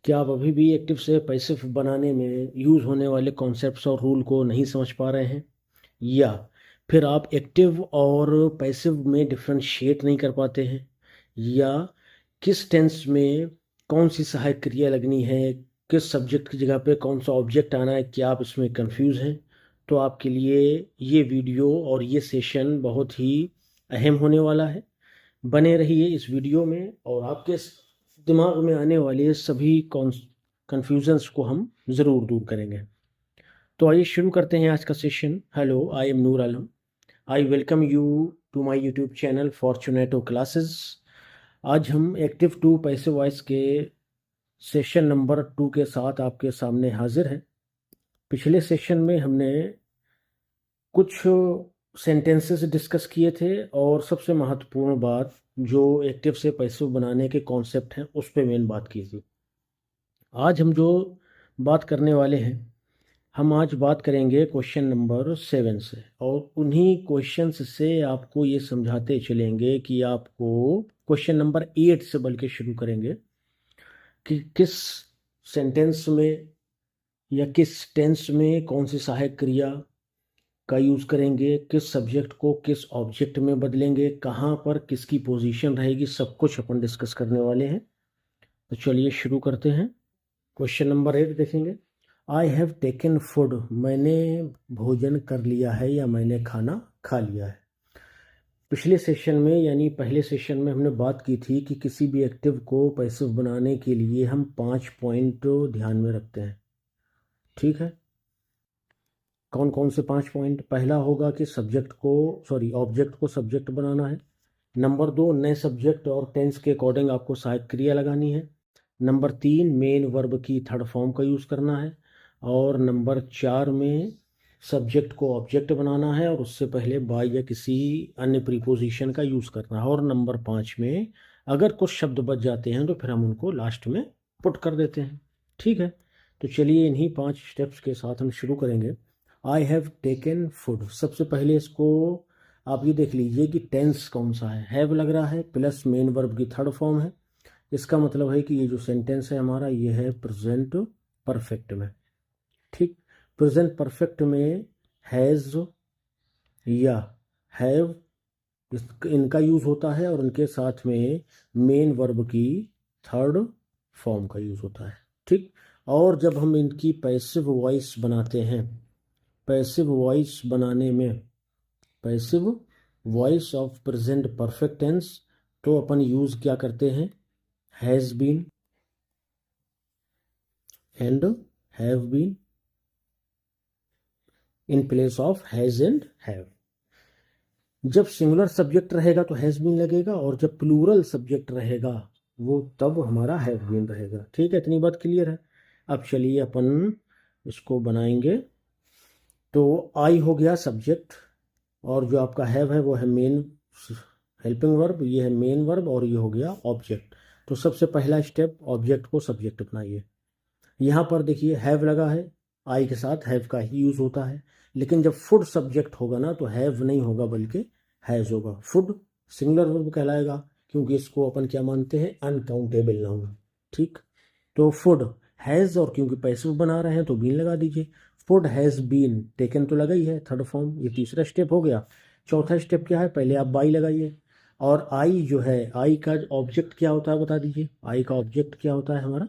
क्या आप अभी भी एक्टिव से पैसिव बनाने में यूज़ होने वाले कॉन्सेप्ट्स और रूल को नहीं समझ पा रहे हैं, या फिर आप एक्टिव और पैसिव में डिफरेंशिएट नहीं कर पाते हैं, या किस टेंस में कौन सी सहायक क्रिया लगनी है, किस सब्जेक्ट की जगह पे कौन सा ऑब्जेक्ट आना है, क्या आप इसमें कंफ्यूज हैं? तो आपके लिए ये वीडियो और ये सेशन बहुत ही अहम होने वाला है। बने रहिए इस वीडियो में और आपके दिमाग में आने वाले सभी कन्फ्यूजन्स को हम ज़रूर दूर करेंगे। तो आइए शुरू करते हैं आज का session. Hello, I am Noor Alam. I welcome you to my YouTube channel Fortunato classes. आज हम एक्टिव टू पैसिव वॉइस के सेशन नंबर 2 के साथ आपके सामने हाजिर हैं। पिछले सेशन में हमने कुछ सेंटेंसेस डिस्कस किए थे और सबसे महत्वपूर्ण बात जो एक्टिव से पैसिव बनाने के कॉन्सेप्ट हैं उस पे मेन बात की थी। आज हम जो बात करने वाले हैं, हम आज बात करेंगे क्वेश्चन नंबर 7 से, और उन्हीं क्वेश्चंस से आपको ये समझाते चलेंगे कि आपको क्वेश्चन नंबर 8 से बल्कि शुरू करेंगे कि किस सेंटेंस में या किस टेंस में कौन सी सहायक क्रिया का यूज़ करेंगे, किस सब्जेक्ट को किस ऑब्जेक्ट में बदलेंगे, कहाँ पर किसकी पोजीशन रहेगी, सब कुछ अपन डिस्कस करने वाले हैं। तो चलिए शुरू करते हैं। क्वेश्चन नंबर 8 देखेंगे। आई हैव टेकन फूड, मैंने भोजन कर लिया है या मैंने खाना खा लिया है। पिछले सेशन में यानी पहले सेशन में हमने बात की थी कि किसी भी एक्टिव को पैसिव बनाने के लिए हम 5 पॉइंट ध्यान में रखते हैं। ठीक है, कौन कौन से 5 पॉइंट? पहला होगा कि ऑब्जेक्ट को सब्जेक्ट बनाना है। नंबर 2, नए सब्जेक्ट और टेंस के अकॉर्डिंग आपको सहायक क्रिया लगानी है। नंबर 3, मेन वर्ब की थर्ड फॉर्म का यूज़ करना है। और नंबर 4 में सब्जेक्ट को ऑब्जेक्ट बनाना है और उससे पहले बाय या किसी अन्य प्रीपोजिशन का यूज़ करना है। और नंबर 5 में अगर कुछ शब्द बच जाते हैं तो फिर हम उनको लास्ट में पुट कर देते हैं। ठीक है, तो चलिए इन्हीं 5 स्टेप्स के साथ हम शुरू करेंगे। आई हैव टेकन फूड, सबसे पहले इसको आप ये देख लीजिए कि टेंस कौन सा है। हैव लग रहा है प्लस मेन वर्ब की थर्ड फॉर्म है। इसका मतलब है कि ये जो सेंटेंस है हमारा, ये है प्रेजेंट परफेक्ट में। ठीक, प्रेजेंट परफेक्ट में हैज़ या हैव इनका यूज़ होता है और इनके साथ में मेन वर्ब की थर्ड फॉर्म का यूज़ होता है। ठीक, और जब हम इनकी पैसिव वॉइस बनाते हैं, पैसिव वॉइस बनाने में passive voice of present perfect tense, तो अपन यूज़ क्या करते हैं? Has been and have been in place of has and have. जब सिंगुलर सब्जेक्ट रहेगा तो हैज़ बीन लगेगा, और जब प्लूरल सब्जेक्ट रहेगा वो तब हमारा हैव बीन रहेगा। ठीक है, इतनी बात क्लियर है। अब चलिए अपन इसको बनाएंगे। तो आई हो गया सब्जेक्ट, और जो आपका हैव है वो है मेन हेल्पिंग वर्ब, ये है मेन वर्ब, और ये हो गया ऑब्जेक्ट। तो सबसे पहला स्टेप, ऑब्जेक्ट को सब्जेक्ट बनाइए। यहाँ पर देखिए हैव लगा है, आई के साथ हैव का ही यूज़ होता है। लेकिन जब फूड सब्जेक्ट होगा ना तो हैव नहीं होगा बल्कि हैज़ होगा। फूड सिंगुलर वर्ब कहलाएगा क्योंकि इसको अपन क्या मानते हैं? Uncountable noun. ठीक, तो फूड हैज़, और क्योंकि पैसिव बना रहे हैं तो बीन लगा दीजिए। फूड हैज़ बीन टेकन तो लगा ही है, थर्ड फॉर्म। ये तीसरा स्टेप हो गया। चौथा स्टेप क्या है? पहले आप बाई लगाइए। और आई जो है, आई का ऑब्जेक्ट क्या होता है बता दीजिए। आई का ऑब्जेक्ट क्या होता है हमारा?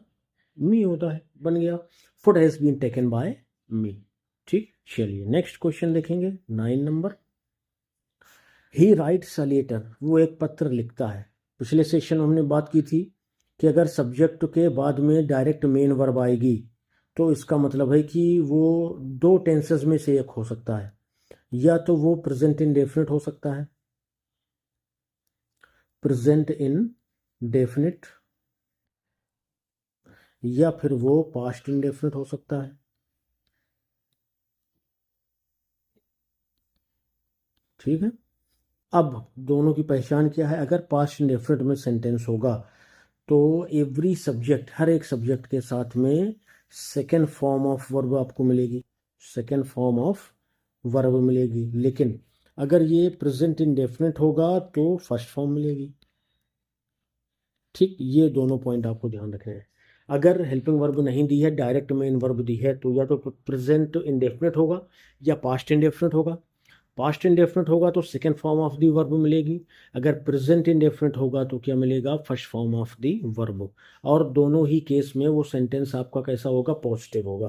मी होता है। बन गया, food has been taken by me. ठीक, चलिए नेक्स्ट क्वेश्चन देखेंगे, 9 नंबर। ही राइट्स अ लेटर, वो एक पत्र लिखता है। पिछले सेशन में हमने बात की थी कि अगर सब्जेक्ट के बाद में डायरेक्ट मेन वर्ब आएगी तो इसका मतलब है कि वो दो टेंसेस में से एक हो सकता है। या तो वो प्रेजेंट इंडेफिनिट हो सकता है, प्रेजेंट इन डेफिनिट, या फिर वो पास्ट इंडेफिनिट हो सकता है। ठीक है, अब दोनों की पहचान क्या है? अगर पास्ट इंडेफिनिट में सेंटेंस होगा तो एवरी सब्जेक्ट, हर एक सब्जेक्ट के साथ में सेकेंड फॉर्म ऑफ वर्ब आपको मिलेगी, सेकेंड फॉर्म ऑफ वर्ब मिलेगी। लेकिन अगर ये प्रेजेंट इंडेफिनिट होगा तो फर्स्ट फॉर्म मिलेगी। ठीक, ये दोनों पॉइंट आपको ध्यान रखना है। अगर हेल्पिंग वर्ब नहीं दी है, डायरेक्ट मेन वर्ब दी है, तो या तो प्रेजेंट इंडेफिनिट होगा या पास्ट इंडेफिनिट होगा। पास्ट इंडेफिनिट होगा तो second form of the verb मिलेगी। अगर प्रेजेंट इंडेफिनिट होगा तो क्या मिलेगा, first form of the verb. और दोनों ही केस में वो सेंटेंस आपका कैसा होगा, पॉजिटिव होगा,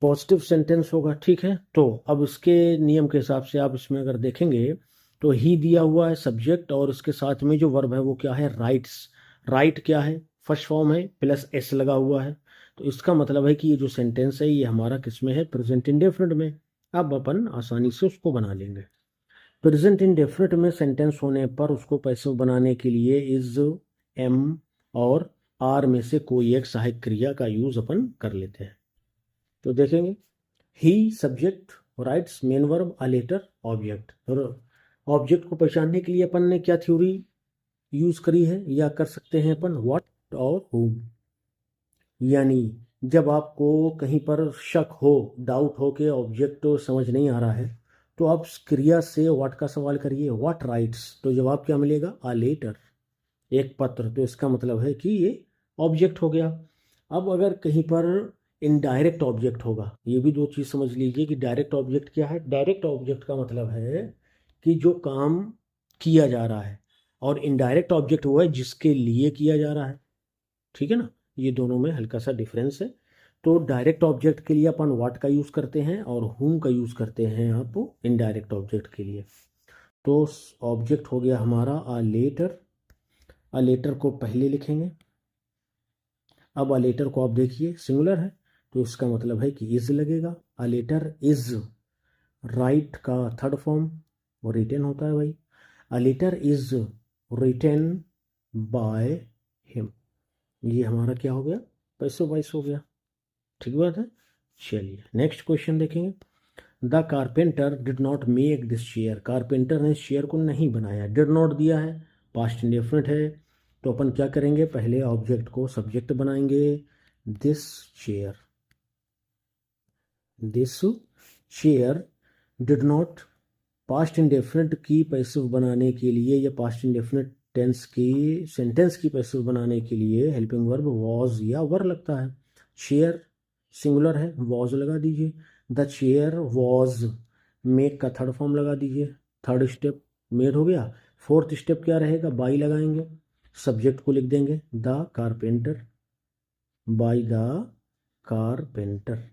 पॉजिटिव सेंटेंस होगा। ठीक है, तो अब इसके नियम के हिसाब से आप इसमें अगर देखेंगे तो ही दिया हुआ है सब्जेक्ट, और इसके साथ में जो वर्ब है वो क्या है, राइट्स। राइट क्या है, फर्स्ट फॉर्म है, प्लस एस लगा हुआ है। तो इसका मतलब है कि ये जो सेंटेंस है ये हमारा किस में है, प्रेजेंट इंडेफिनिट में। अब अपन आसानी से उसको बना लेंगे। प्रेजेंट इंडेफिनिट में सेंटेंस होने पर उसको पैसिव बनाने के लिए इज, एम और आर में से कोई एक सहायक क्रिया का यूज अपन कर लेते हैं। तो देखेंगे, he subject, writes main verb, a letter object. और ऑब्जेक्ट को पहचानने के लिए अपन ने क्या थ्योरी यूज करी है, या कर सकते हैं अपन, व्हाट और हुम। यानी जब आपको कहीं पर शक हो, डाउट हो कि ऑब्जेक्ट समझ नहीं आ रहा है, तो आप क्रिया से व्हाट का सवाल करिए, व्हाट राइट्स, तो जवाब क्या मिलेगा, अ लेटर, एक पत्र। तो इसका मतलब है कि ये ऑब्जेक्ट हो गया। अब अगर कहीं पर इनडायरेक्ट ऑब्जेक्ट होगा, ये भी दो चीज़ समझ लीजिए कि डायरेक्ट ऑब्जेक्ट क्या है। डायरेक्ट ऑब्जेक्ट का मतलब है कि जो काम किया जा रहा है, और इनडायरेक्ट ऑब्जेक्ट वो है जिसके लिए किया जा रहा है। ठीक है ना, ये दोनों में हल्का सा डिफरेंस है। तो डायरेक्ट ऑब्जेक्ट के लिए अपन व्हाट का यूज़ करते हैं और हुम का यूज़ करते हैं आप इनडायरेक्ट ऑब्जेक्ट के लिए। तो ऑब्जेक्ट हो गया हमारा अ लेटर। अ लेटर को पहले लिखेंगे। अब अ लेटर को आप देखिए सिंगुलर है, तो इसका मतलब है कि इज लगेगा। अ लेटर इज, राइट का थर्ड फॉर्म वो रिटेन होता है भाई। A letter is written by him, ये हमारा क्या हो गया, पैसो वाइस हो गया। ठीक बात है। चलिए नेक्स्ट क्वेश्चन देखेंगे। The carpenter did not make this chair, carpenter ने इस चेयर को नहीं बनाया। डिड नॉट दिया है, पास्ट इंडेफिनिट है, तो अपन क्या करेंगे, पहले ऑब्जेक्ट को सब्जेक्ट बनाएंगे, this chair. This chair did not, past indefinite की पैसिव बनाने के लिए या पास्ट इंडेफिनिट टेंस की सेंटेंस की पैसिव बनाने के लिए हेल्पिंग वर्ब वॉज या वर लगता है। चेयर सिंगुलर है, वॉज लगा दीजिए। द चेयर वॉज, मेक का थर्ड फॉर्म लगा दीजिए, थर्ड स्टेप मेड हो गया। फोर्थ स्टेप क्या रहेगा, बाई लगाएंगे, सब्जेक्ट को लिख देंगे the carpenter, by the carpenter.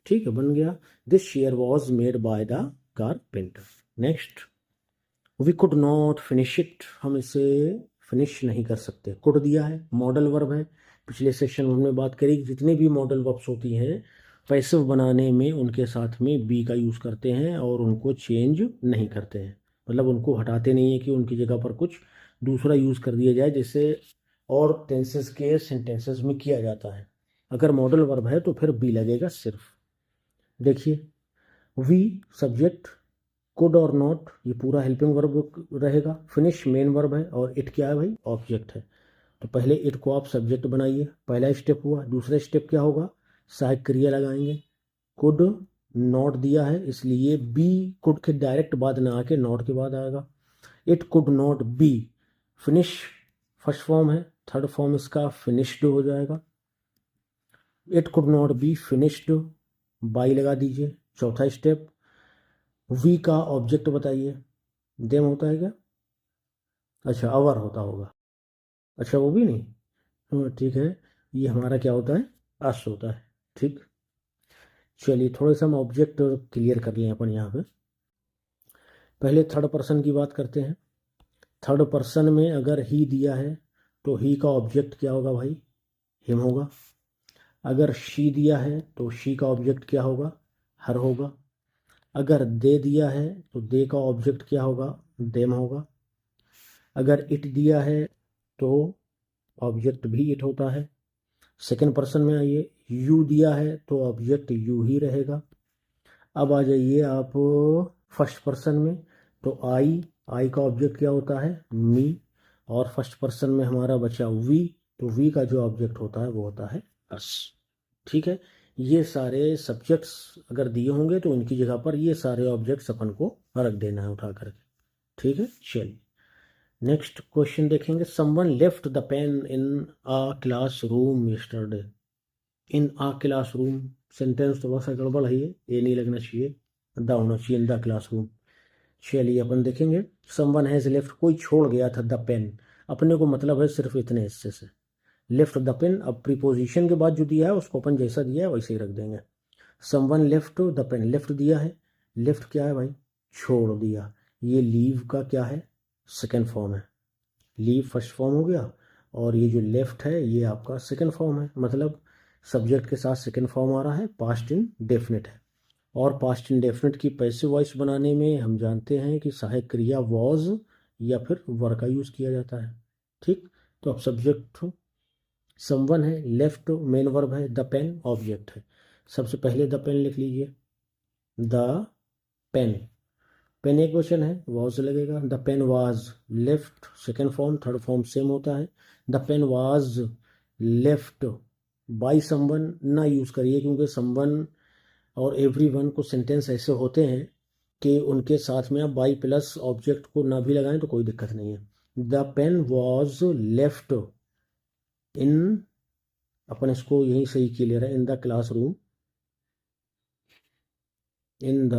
ठीक है, बन गया, this chair was made by the carpenter. Next, we could not finish it, हम इसे फिनिश नहीं कर सकते। कुड दिया है, मॉडल वर्ब है। पिछले सेशन में हमने बात करी कि जितनी भी मॉडल वर्ब्स होती हैं पैसिव बनाने में उनके साथ में बी का यूज़ करते हैं और उनको चेंज नहीं करते हैं, मतलब उनको हटाते नहीं है कि उनकी जगह पर कुछ दूसरा यूज़ कर दिया जाए, जैसे और टेंसेस के सेंटेंसेस में किया जाता है। अगर मॉडल वर्ब है तो फिर बी लगेगा सिर्फ। देखिए, वी सब्जेक्ट, कुड और नॉट ये पूरा हेल्पिंग वर्ब रहेगा। फिनिश मेन वर्ब है और इट क्या है भाई, ऑब्जेक्ट है। तो पहले इट को आप सब्जेक्ट बनाइए, पहला स्टेप हुआ। दूसरा स्टेप क्या होगा, सहायक क्रिया लगाएंगे। कुड नॉट दिया है इसलिए बी कुड के डायरेक्ट बाद ना आके नॉट के बाद आएगा। It could not be, finish first form है, थर्ड फॉर्म इसका फिनिश्ड हो जाएगा। It could not be finished, by लगा दीजिए। चौथा स्टेप, वी का ऑब्जेक्ट बताइए, देम होता है क्या, अच्छा अवर होता होगा, अच्छा वो भी नहीं, ठीक है, ये हमारा क्या होता है, अस होता है। ठीक, चलिए थोड़ा सा हम ऑब्जेक्ट क्लियर कर लें अपन यहाँ पे। पहले थर्ड पर्सन की बात करते हैं। थर्ड पर्सन में अगर ही दिया है तो ही का ऑब्जेक्ट क्या होगा भाई, हिम होगा। अगर शी दिया है तो शी का ऑब्जेक्ट क्या होगा, हर होगा। अगर दे दिया है तो दे का ऑब्जेक्ट क्या होगा, देम होगा। अगर इट दिया है तो ऑब्जेक्ट भी इट होता है। सेकंड पर्सन में आइए, यू दिया है तो ऑब्जेक्ट यू ही रहेगा। अब आ जाइए आप फर्स्ट पर्सन में, तो आई, आई का ऑब्जेक्ट क्या होता है, मी। और फर्स्ट पर्सन में हमारा बचा वी, तो वी का जो ऑब्जेक्ट होता है वो होता है अस। ठीक है, ये सारे सब्जेक्ट्स अगर दिए होंगे तो उनकी जगह पर ये सारे ऑब्जेक्ट्स अपन को रख देना है उठा करके। ठीक है, चलिए नेक्स्ट क्वेश्चन देखेंगे, someone left the pain in a class room yesterday. In a class room sentence थोड़ा सा गड़बड़ है, ये नहीं लगना चाहिए, द होना चाहिए, इन द क्लास रूम। चलिए अपन देखेंगे, समवन हैज़ लेफ्ट, कोई छोड़ गया था, द पेन अपने को मतलब है सिर्फ इतने हिस्से से। लेफ्ट द पेन, अब प्रीपोजिशन के बाद जो दिया है उसको अपन जैसा दिया है वैसे ही रख देंगे। Someone left the pen, left दिया है, लेफ्ट क्या है भाई, छोड़ दिया। ये लीव का क्या है, सेकेंड फॉर्म है। लीव फर्स्ट फॉर्म हो गया, और ये जो लेफ्ट है ये आपका सेकेंड फॉर्म है, मतलब सब्जेक्ट के साथ सेकेंड फॉर्म आ रहा है, पास्ट इन डेफिनेट है। और पास्ट इंडेफिनिट की पैसिव वॉइस बनाने में हम जानते हैं कि सहायक क्रिया वॉज या फिर वर का यूज़ किया जाता है। ठीक, तो अब सब्जेक्ट समवन है, लेफ्ट मेन वर्ब है, द पेन ऑब्जेक्ट है। सबसे पहले द पेन लिख लीजिए, द पेन, पेन एक क्वेश्चन है, वॉज लगेगा। The pen was left second form, third form same होता है। The pen was left by someone ना यूज़ करिए, क्योंकि समवन और एवरीवन को सेंटेंस ऐसे होते हैं कि उनके साथ में आप बाई प्लस ऑब्जेक्ट को ना भी लगाएं तो कोई दिक्कत नहीं है। The pen was left in, अपन इसको यहीं सही की ले रहे हैं, in the classroom, in the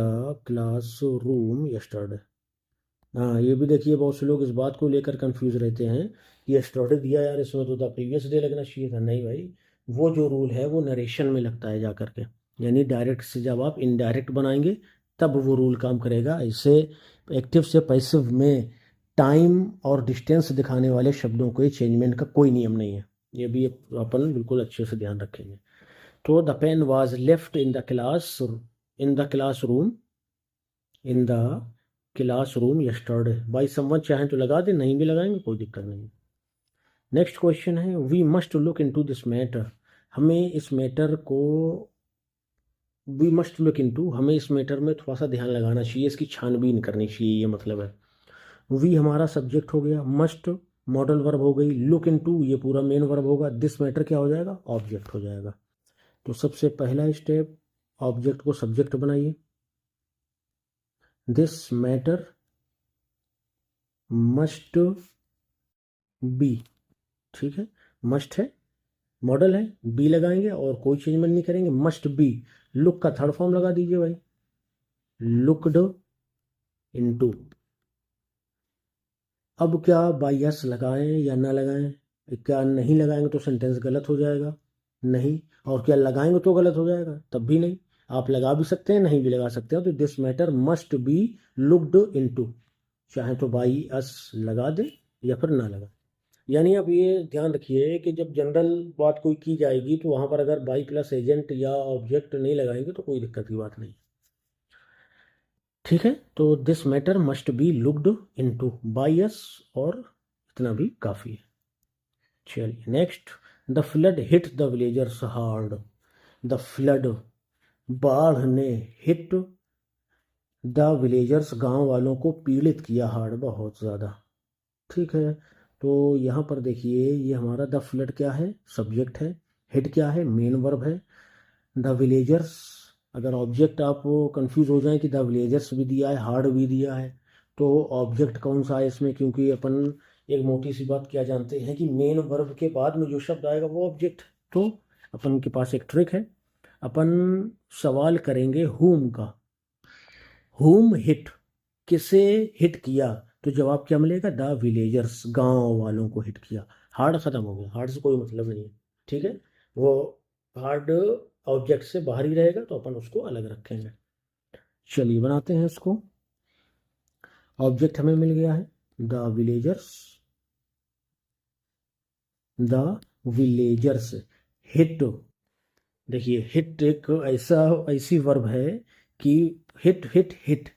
classroom yesterday. हाँ, ये भी देखिए बहुत से लोग इस बात को लेकर कंफ्यूज रहते हैं कि यस्टरडे दिया यार, इसमें तो द प्रीवियस डे लगना चाहिए था। नहीं भाई, वो जो रूल है वो नरेशन में लगता है जा करके, यानी डायरेक्ट से जब आप इनडायरेक्ट बनाएंगे तब वो रूल काम करेगा। इससे एक्टिव से पैसिव में टाइम और डिस्टेंस दिखाने वाले शब्दों के चेंजमेंट का कोई नियम नहीं है, ये भी अपन बिल्कुल अच्छे से ध्यान रखेंगे। तो the pen was left in the class, in the classroom, in the classroom yesterday by someone, चाहें तो लगा दें, नहीं भी लगाएंगे कोई दिक्कत नहीं। नेक्स्ट क्वेश्चन है, we must look into this matter, हमें इस मैटर को, वी मस्ट लुक इनटू, हमें इस मैटर में थोड़ा सा ध्यान लगाना चाहिए, इसकी छानबीन करनी चाहिए, ये मतलब है। वी हमारा सब्जेक्ट हो गया, मस्ट मॉडल वर्ब हो गई, लुक इनटू ये पूरा मेन वर्ब होगा, दिस मैटर क्या हो जाएगा, ऑब्जेक्ट हो जाएगा। तो सबसे पहला स्टेप, ऑब्जेक्ट को सब्जेक्ट बनाइए, दिस मैटर मस्ट बी, ठीक है, मस्ट है, मॉडल है, बी लगाएंगे और कोई चेंजमेंट नहीं करेंगे, मस्ट बी। लुक का थर्ड फॉर्म लगा दीजिए भाई, लुकड इनटू। अब क्या बाई एस लगाएं या ना लगाएं, क्या नहीं लगाएंगे तो सेंटेंस गलत हो जाएगा, नहीं, और क्या लगाएंगे तो गलत हो जाएगा, तब भी नहीं। आप लगा भी सकते हैं, नहीं भी लगा सकते हैं। तो this matter must be looked into, चाहे तो बाई एस लगा दे या फिर ना लगा। यानी आप ये ध्यान रखिए कि जब जनरल बात कोई की जाएगी तो वहाँ पर अगर बाई प्लस एजेंट या ऑब्जेक्ट नहीं लगाएंगे तो कोई दिक्कत की बात नहीं, ठीक है। तो this matter must be looked into by us, और इतना भी काफ़ी है। चलिए next, the flood hit the villagers hard, the flood बाढ़ ने, हिट द विलेजर्स गांव वालों को पीड़ित किया, हार्ड बहुत ज़्यादा, ठीक है। तो यहाँ पर देखिए ये हमारा द फ्लड क्या है, सब्जेक्ट है, हिट क्या है, मेन वर्ब है, द विलेजर्स, अगर ऑब्जेक्ट आप कंफ्यूज हो जाए कि द विलेजर्स भी दिया है हार्ड भी दिया है तो ऑब्जेक्ट कौन सा है इसमें, क्योंकि अपन एक मोटी सी बात क्या जानते हैं कि मेन वर्ब के बाद में जो शब्द आएगा वो ऑब्जेक्ट। तो अपन के पास एक ट्रिक है, अपन सवाल करेंगे हुम का, हुम हिट, किसे हिट किया, तो जवाब क्या मिलेगा, द विलेजर्स गांव वालों को हिट किया। हार्ड खत्म हो गया, हार्ड से कोई मतलब नहीं है, ठीक है। वो हार्ड ऑब्जेक्ट से बाहर ही रहेगा तो अपन उसको अलग रखेंगे। चलिए बनाते हैं इसको, ऑब्जेक्ट हमें मिल गया है the villagers, the villagers hit, देखिए हिट एक ऐसी वर्ब है कि हिट हिट हिट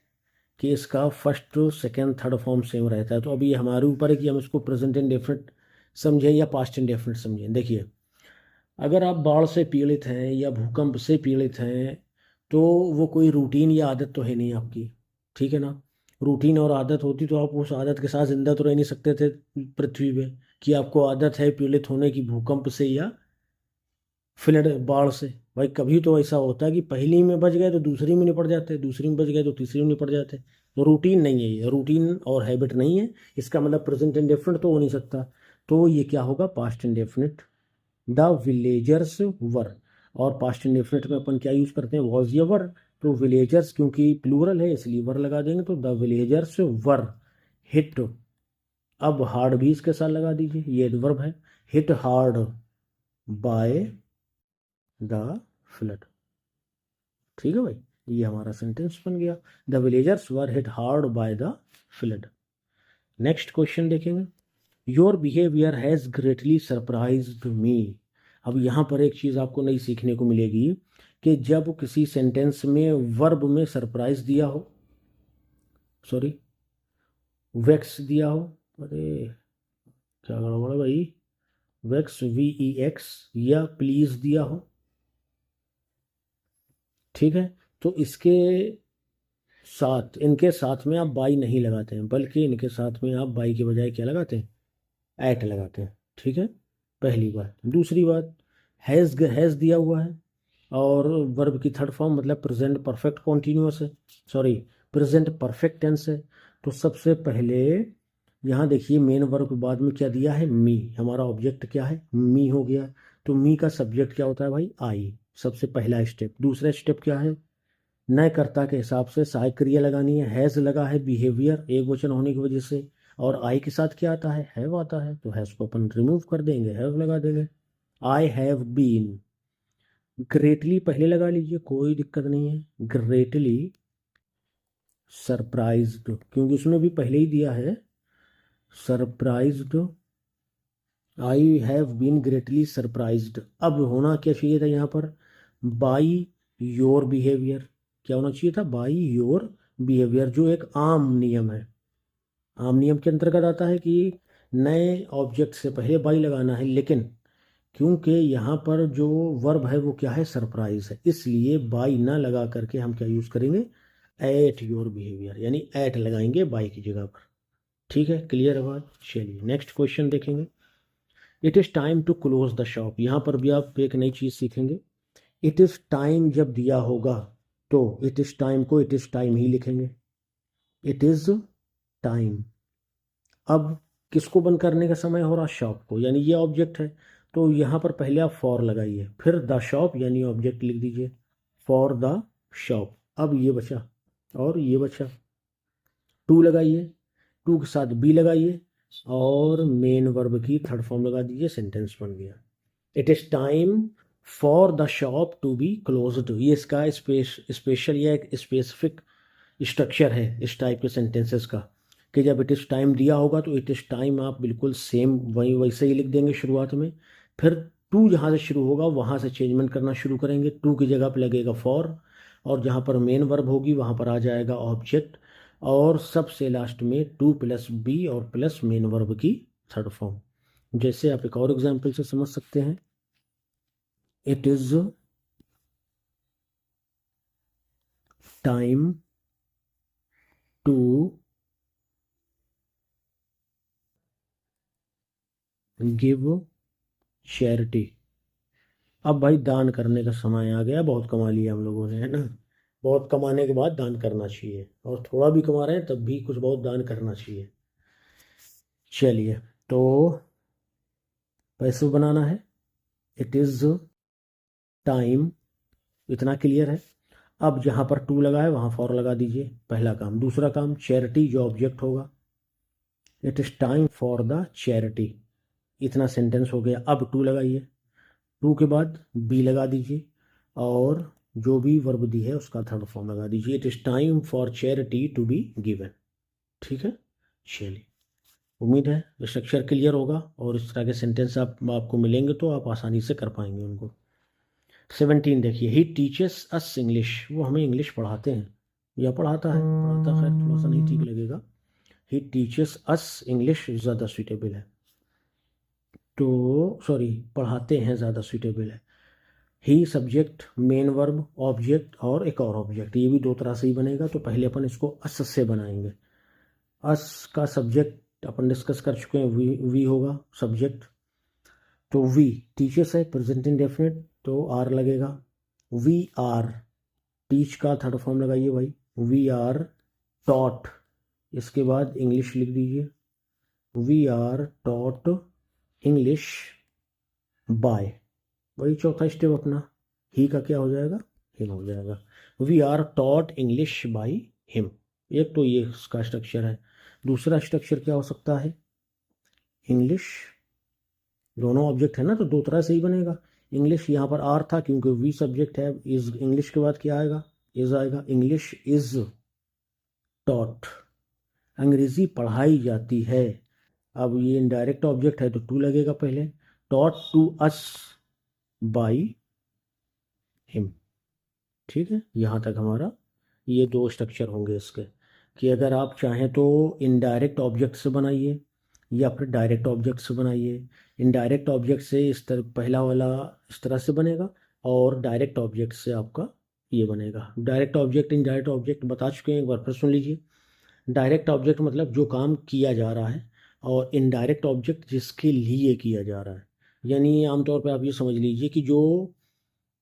कि इसका first second third form same रहता है। तो अभी हमारे ऊपर है कि हम इसको प्रेजेंट इंडेफिनिट समझें या पास्ट इंडेफिनिट समझें। देखिए अगर आप बाढ़ से पीड़ित हैं या भूकंप से पीड़ित हैं तो वो कोई रूटीन या आदत तो है नहीं आपकी, ठीक है ना। रूटीन और आदत होती तो आप उस आदत के साथ जिंदा तो रह नहीं सकते थे पृथ्वी पे, कि आपको आदत है पीड़ित होने की भूकंप से या फ्लड बाढ़ से। भाई कभी तो ऐसा होता है कि पहली में बच गए तो दूसरी में निपट जाते, दूसरी में बच गए तो तीसरी में निपट जाते, तो रूटीन नहीं है, ये रूटीन और हैबिट नहीं है, इसका मतलब प्रेजेंट इंडेफिनिट तो हो नहीं सकता। तो ये क्या होगा, पास्ट इंडेफिनिट। द विलेजर्स वर, और पास्ट इंडेफिनिट में अपन क्या यूज करते हैं, वॉज या वर। तो विलेजर्स क्योंकि प्लूरल है इसलिए वर लगा देंगे, तो द विलेजर्स वर हिट। अब हार्ड भी इसके साथ लगा दीजिए, ये एडवर्ब है, hit hard by the flood. ठीक है भाई, ये हमारा सेंटेंस बन गया, the villagers were hit hard by the flood. Next question देखेंगे, your behaviour has greatly surprised me. अब यहाँ पर एक चीज़ आपको नई सीखने को मिलेगी कि जब किसी सेंटेंस में वर्ब में सरप्राइज दिया हो, सॉरी वेक्स दिया हो, अरे क्या गड़बड़ है भाई, वेक्स VEX, या प्लीज दिया हो, ठीक है, तो इनके साथ में आप बाई नहीं लगाते हैं, बल्कि इनके साथ में आप बाई के बजाय क्या लगाते हैं, एट लगाते हैं। ठीक है, पहली बात। दूसरी बात, हैज़ दिया हुआ है और वर्ब की थर्ड फॉर्म मतलब प्रेजेंट परफेक्ट कॉन्टिन्यूअस है, सॉरी प्रेजेंट परफेक्ट टेंस है। तो सबसे पहले यहाँ देखिए मेन वर्ब के बाद में क्या दिया है, मी, हमारा ऑब्जेक्ट क्या है, मी हो गया। तो मी का सब्जेक्ट क्या होता है भाई, आई, सबसे पहला स्टेप। दूसरा स्टेप क्या है, नए कर्ता के हिसाब से सहायक क्रिया लगानी है, हैज़ लगा है बिहेवियर एक वचन होने की वजह से, और आई के साथ क्या आता है, हैव आता है, तो हैज़ को अपन रिमूव कर देंगे, हैव लगा देंगे। आई हैव बीन, ग्रेटली पहले लगा लीजिए, कोई दिक्कत नहीं है, ग्रेटली सरप्राइज्ड, क्योंकि उसमें भी पहले ही दिया है surprised, I have been greatly surprised. अब होना क्या चाहिए था यहाँ पर, बाई योर बिहेवियर, क्या होना चाहिए था, बाई योर बिहेवियर, जो एक आम नियम है। आम नियम के अंतर्गत आता है कि नए ऑब्जेक्ट से पहले बाई लगाना है, लेकिन क्योंकि यहाँ पर जो वर्ब है वो क्या है, सरप्राइज है, इसलिए बाई ना लगा करके हम क्या यूज़ करेंगे, एट योर बिहेवियर, यानी एट लगाएंगे बाई की जगह पर। ठीक है, क्लियर है बात। चलिए नेक्स्ट क्वेश्चन देखेंगे, it is time to close the shop. यहाँ पर भी आप एक नई चीज़ सीखेंगे, इट इज़ टाइम जब दिया होगा तो इट इज़ टाइम को इट इज़ टाइम ही लिखेंगे, इट इज़ टाइम। अब किसको बंद करने का समय हो रहा, शॉप को, यानी ये ऑब्जेक्ट है, तो यहाँ पर पहले आप फॉर लगाइए, फिर द शॉप यानी ऑब्जेक्ट लिख दीजिए, फॉर द शॉप। अब ये बचा और ये बचा, टू लगाइए, टू के साथ बी लगाइए और मेन वर्ब की थर्ड फॉर्म लगा दीजिए, सेंटेंस बन गया, it is time for the shop to be closed. ये इसका स्पेशल या एक स्पेसिफिक स्ट्रक्चर है इस टाइप के सेंटेंसेस का, कि जब इट इज़ टाइम दिया होगा तो इट इज़ टाइम आप बिल्कुल सेम वही वैसे ही लिख देंगे शुरुआत में, फिर टू जहाँ से शुरू होगा वहाँ से चेंजमेंट करना शुरू करेंगे, टू की जगह पर लगेगा फॉर, और जहाँ पर मेन वर्ब होगी वहाँ पर आ जाएगा ऑब्जेक्ट, और सबसे लास्ट में टू प्लस बी और प्लस मेन वर्ब की थर्ड फॉर्म। जैसे आप एक और एग्जाम्पल से समझ सकते हैं, it is time to give charity. अब भाई दान करने का समय आ गया, बहुत कमा लिया हम लोगों ने, है ना, बहुत कमाने के बाद दान करना चाहिए, और थोड़ा भी कमा रहे हैं तब भी कुछ बहुत दान करना चाहिए। चलिए, तो पैसे बनाना है, इट इज़ टाइम, इतना क्लियर है। अब जहाँ पर टू लगा है वहाँ फॉर लगा दीजिए, पहला काम। दूसरा काम, चैरिटी जो ऑब्जेक्ट होगा, it is time for the charity, इतना सेंटेंस हो गया। अब टू लगाइए, टू के बाद बी लगा दीजिए और जो भी वर्ब दी है उसका थर्ड फॉर्म लगा दीजिए, it is time for charity to be given. ठीक है, चलिए, उम्मीद है स्ट्रक्चर क्लियर होगा और इस तरह के सेंटेंस आपको मिलेंगे तो आप आसानी से कर पाएंगे उनको। 17 देखिए, ही टीचेस अस इंग्लिश, वो हमें इंग्लिश पढ़ाते हैं या पढ़ाता है, पढ़ाता खैर थोड़ा सा नहीं ठीक लगेगा, ही टीचेस अस इंग्लिश ज़्यादा सूटेबल है, तो सॉरी पढ़ाते हैं ज़्यादा सूटेबल है। ही सब्जेक्ट, मेन वर्ब, ऑब्जेक्ट और एक और ऑब्जेक्ट, ये भी दो तरह से ही बनेगा, तो पहले अपन इसको अस से बनाएंगे। अस का सब्जेक्ट अपन डिस्कस कर चुके हैं, वी होगा सब्जेक्ट, तो वी टीचर्स है प्रेजेंट इंडेफिनिट तो आर लगेगा, वी आर, टीच का थर्ड फॉर्म लगाइए भाई, वी आर टॉट, इसके बाद इंग्लिश लिख दीजिए, we are taught English by, वही चौथा स्टेप अपना, ही का क्या हो जाएगा, हिम हो जाएगा। We are taught English by him, एक तो ये इसका स्ट्रक्चर है। दूसरा स्ट्रक्चर क्या हो सकता है, इंग्लिश, दोनों ऑब्जेक्ट है ना तो दो तरह से ही बनेगा। इंग्लिश यहाँ पर आर था क्योंकि वी सब्जेक्ट है, इज इंग्लिश के बाद क्या आएगा, इज आएगा, इंग्लिश इज टॉट, अंग्रेजी पढ़ाई जाती है। अब ये इनडायरेक्ट ऑब्जेक्ट है तो टू लगेगा पहले, taught to us by him. ठीक है, यहाँ तक हमारा ये दो स्ट्रक्चर होंगे इसके, कि अगर आप चाहें तो इनडायरेक्ट ऑब्जेक्ट से बनाइए या फिर डायरेक्ट ऑब्जेक्ट से बनाइए। इनडायरेक्ट ऑब्जेक्ट से इस तरह पहला वाला इस तरह से बनेगा, और डायरेक्ट ऑब्जेक्ट से आपका ये बनेगा। डायरेक्ट ऑब्जेक्ट इनडायरेक्ट ऑब्जेक्ट बता चुके हैं, एक बार फिर सुन लीजिए। डायरेक्ट ऑब्जेक्ट मतलब जो काम किया जा रहा है, और इनडायरेक्ट ऑब्जेक्ट जिसके लिए किया जा रहा है। यानी आमतौर पर आप ये समझ लीजिए कि जो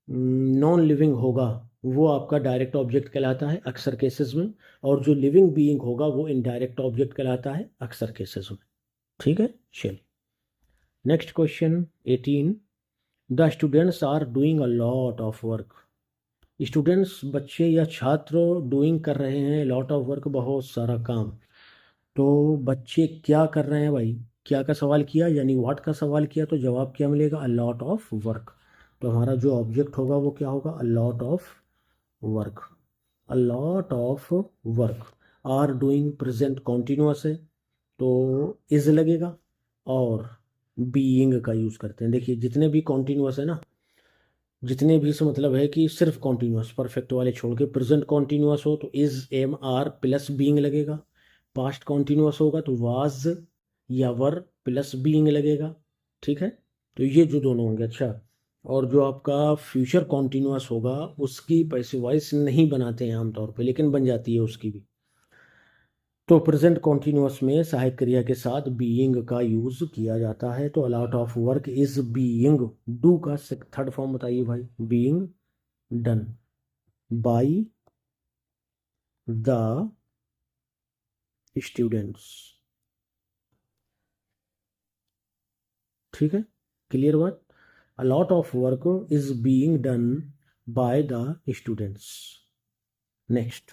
नॉन लिविंग होगा वो आपका डायरेक्ट ऑब्जेक्ट कहलाता है अक्सर केसेस में, और जो लिविंग बीइंग होगा वो इनडायरेक्ट ऑब्जेक्ट कहलाता है अक्सर केसेस में। ठीक है, चलिए next question 18, the students are doing a lot of work. Students बच्चे या छात्र डूइंग कर रहे हैं लॉट ऑफ वर्क, बहुत सारा काम। तो बच्चे क्या कर रहे हैं भाई, क्या का सवाल किया यानी व्हाट का सवाल किया, तो जवाब क्या मिलेगा, अ लॉट ऑफ वर्क। तो हमारा जो ऑब्जेक्ट होगा वो क्या होगा, a lot of work. A lot of work, are doing present continuous है तो इज लगेगा, और बीइंग का यूज़ करते हैं। देखिए जितने भी कॉन्टिन्यूअस है ना, जितने भी से मतलब है कि सिर्फ कॉन्टिन्यूअस, परफेक्ट वाले छोड़ के, प्रेजेंट कॉन्टिन्यूअस हो तो is am are plus being लगेगा, पास्ट कॉन्टिन्यूअस होगा तो वाज या वर प्लस बीइंग लगेगा। ठीक है, तो ये जो दोनों होंगे। अच्छा, और जो आपका फ्यूचर कॉन्टिन्यूअस होगा उसकी पैसिव वॉइस नहीं बनाते हैं आमतौर पे, लेकिन बन जाती है उसकी भी। तो प्रेजेंट कॉन्टिन्यूअस में सहायक क्रिया के साथ बीइंग का यूज किया जाता है। तो a lot of work is being, do का थर्ड फॉर्म बताइए भाई, being done by the students. ठीक है, क्लियर बात। A lot of work is being done by the students. Next,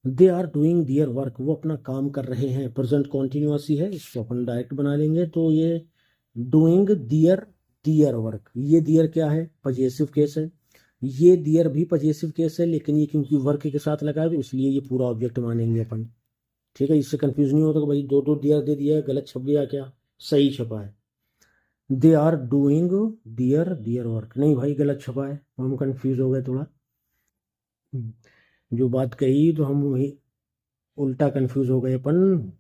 they are doing their work, वो अपना काम कर रहे हैं, प्रेजेंट कॉन्टिन्यूअस ही है, इसको अपन डायरेक्ट बना लेंगे। तो ये डूइंग दियर, दियर वर्क, ये दियर क्या है, पजेसिव केस है। ये दियर भी पजेसिव केस है, लेकिन ये क्योंकि वर्क के साथ लगा है तो इसलिए ये पूरा ऑब्जेक्ट मानेंगे अपन। ठीक है, इससे कंफ्यूज नहीं होता कि भाई दो दो दियर दे दिया, गलत छप गया क्या, सही छपा है। They are doing their their work, नहीं भाई गलत छपा है, हम कंफ्यूज हो गए थोड़ा। जो बात कही तो हम वही उल्टा कंफ्यूज हो गए अपन।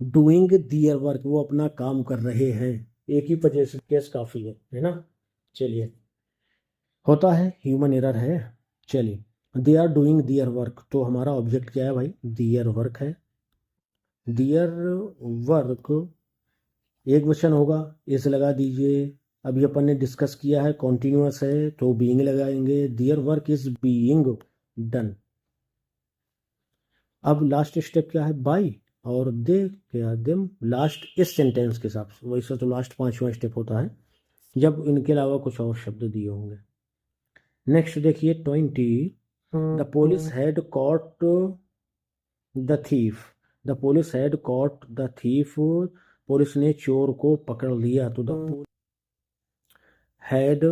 डूइंग दियर वर्क, वो अपना काम कर रहे हैं, एक ही पजेसिव केस काफी है ना। चलिए, होता है, ह्यूमन एरर है। चलिए, they are doing their work, तो हमारा ऑब्जेक्ट क्या है भाई, दियर वर्क है। दियर वर्क एक वचन होगा, इस लगा दीजिए। अभी अपन ने डिस्कस किया है कॉन्टिन्यूअस है तो बीइंग लगाएंगे, their work is being done. अब लास्ट स्टेप क्या है, बाई, और दे क्या, देम, लास्ट इस सेंटेंस के हिसाब से, वैसे तो लास्ट पांचवा स्टेप होता है जब इनके अलावा कुछ और शब्द दिए होंगे। नेक्स्ट देखिए 20, the police had caught the thief, the police had caught the thief, police ने चोर को पकड़ लिया। तो the had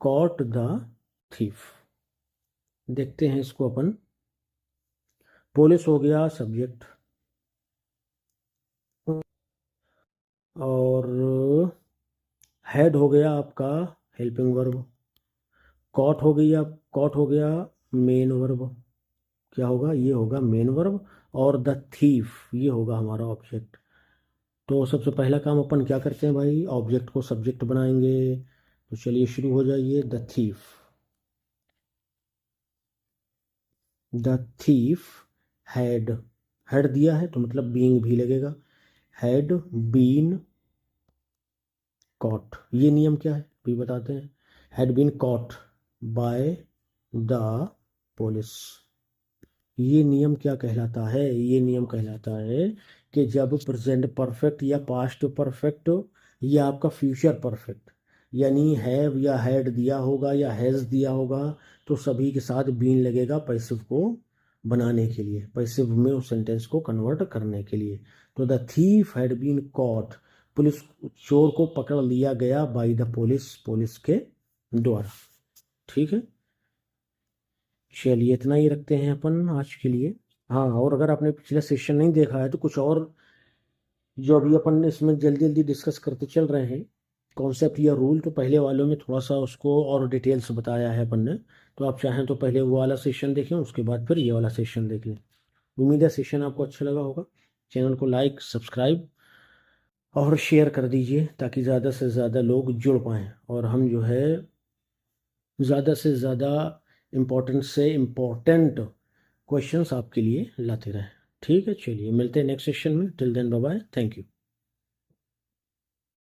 caught the thief, देखते हैं इसको अपन। पुलिस हो गया सब्जेक्ट, और हेड हो गया आपका हेल्पिंग वर्ब, कॉट हो गई, आप कॉट हो गया मेन वर्ब, क्या होगा, ये होगा मेन वर्ब, और द थीफ ये होगा हमारा ऑब्जेक्ट। तो सबसे पहला काम अपन क्या करते हैं भाई, ऑब्जेक्ट को सब्जेक्ट बनाएंगे। तो चलिए शुरू हो जाइए, the thief, the thief had, had दिया है तो मतलब बीइंग भी लगेगा, हैड बीन कॉट, ये नियम क्या है भी बताते हैं, had been caught by the police. ये नियम क्या कहलाता है? ये नियम कहलाता है कि जब प्रेजेंट परफेक्ट या पास्ट परफेक्ट या आपका फ्यूचर परफेक्ट यानी हैव या हैड दिया होगा या हैज़ दिया होगा तो सभी के साथ बीन लगेगा पैसिव को बनाने के लिए, पैसिव में उस सेंटेंस को कन्वर्ट करने के लिए। तो the thief had been caught, police, चोर को पकड़ लिया गया बाय द पुलिस, पुलिस के द्वारा। ठीक है, चलिए इतना ही रखते हैं अपन आज के लिए। हाँ, और अगर आपने पिछला सेशन नहीं देखा है तो कुछ और जो अभी अपन इसमें जल्दी जल्दी डिस्कस करते चल रहे हैं कॉन्सेप्ट या रूल, तो पहले वालों में थोड़ा सा उसको और डिटेल्स बताया है अपन ने। तो आप चाहें तो पहले वो वाला सेशन देखें, उसके बाद फिर ये वाला सेशन देख लें। उम्मीद है सेशन आपको अच्छा लगा होगा। चैनल को लाइक, सब्सक्राइब और शेयर कर दीजिए ताकि ज़्यादा से ज़्यादा लोग जुड़ पाएँ और हम जो है ज़्यादा से ज़्यादा इम्पोर्टेंट से इम्पोर्टेंट क्वेश्चंस आपके लिए लाते रहें। ठीक है, चलिए मिलते हैं नेक्स्ट सेशन में। Till then bye bye, thank you.